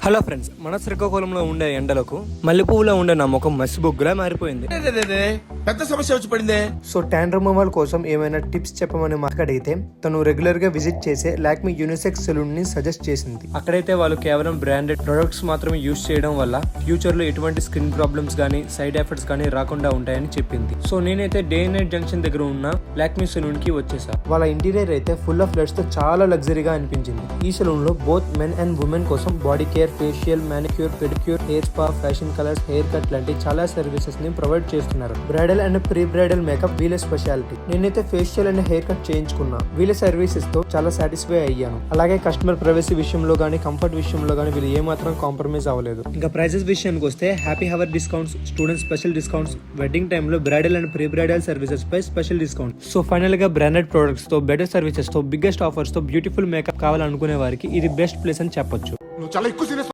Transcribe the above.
Hello friends, మన శ్రీకాకుళంలో ఉండే ఎండలకు మల్లెపువ్వులో ఉండే నా ముఖం మసిబొగ్గులా మారిపోయింది. పెద్ద సమస్య వచ్చి పడిందే. సో ట్యాన్ రిమూవల్ కోసం ఏమైనా టిప్స్ చెప్పమని మాట్లాడితే తను రెగ్యులర్ గా విజిట్ చేసే లాక్మీ యూనిసెక్స్ సెలూన్ ని సజెస్ట్ చేసింది. అక్కడైతే వాళ్ళు కేవలం బ్రాండెడ్ ప్రొడక్ట్స్ మాత్రమే యూజ్ చేయడం వల్ల ఫ్యూచర్ లో ఎటువంటి స్కిన్ ప్రాబ్లమ్స్ గానీ సైడ్ ఎఫెక్ట్స్ గానీ రాకుండా ఉంటాయని చెప్పింది. సో నేనైతే డే నైట్ జంక్షన్ దగ్గర ఉన్న లాక్మీ సెలూన్ కి వచ్చేసా. వాళ్ళ ఇంటీరియర్ అయితే ఫుల్ ఆఫ్ లైట్స్ తో చాలా లగ్జరీగా అనిపించింది. ఈ సెలూన్ లో బోత్ మెన్ అండ్ ఉమెన్ కోసం body care, facial, manicure, pedicure, hair spa, fashion colours, hair cut లాంటి చాలా సర్వీసెస్ ని ప్రొవైడ్ చేస్తున్నారు. Bridal and pre bridal makeup వీళ్ళ స్పెషాలిటీ. నేనైతే ఫేషియల్ అండ్ హెయిర్ కట్ చేయించుకున్నా. వీళ్ళ సర్వీసెస్ తో చాలా సాటిస్ఫై అయ్యాను. అలాగే కస్టమర్ ప్రైవసీ విషయంలో గానీ, కంఫర్ట్ విషయంలో గానీ వీళ్ళు ఏమాత్రం కాంప్రమైజ్ అవ్వలేదు. ఇంకా ప్రైజెస్ విషయానికి వస్తే happy hour discounts, student special discounts, wedding time లో bridal and pre bridal services పై స్పెషల్ డిస్కౌంట్. సో ఫైనల్ గా బ్రాండెడ్ ప్రొడక్ట్స్ తో, బెటర్ సర్వీసెస్ తో, బిగ్గెస్ట్ ఆఫర్స్ తో బ్యూటిఫుల్ మేకప్ కావాలనుకునే వారికి ఇది బెస్ట్ ప్లేస్ అని చెప్పొచ్చు. నువ్వు చాలా ఎక్కువ సీరియస్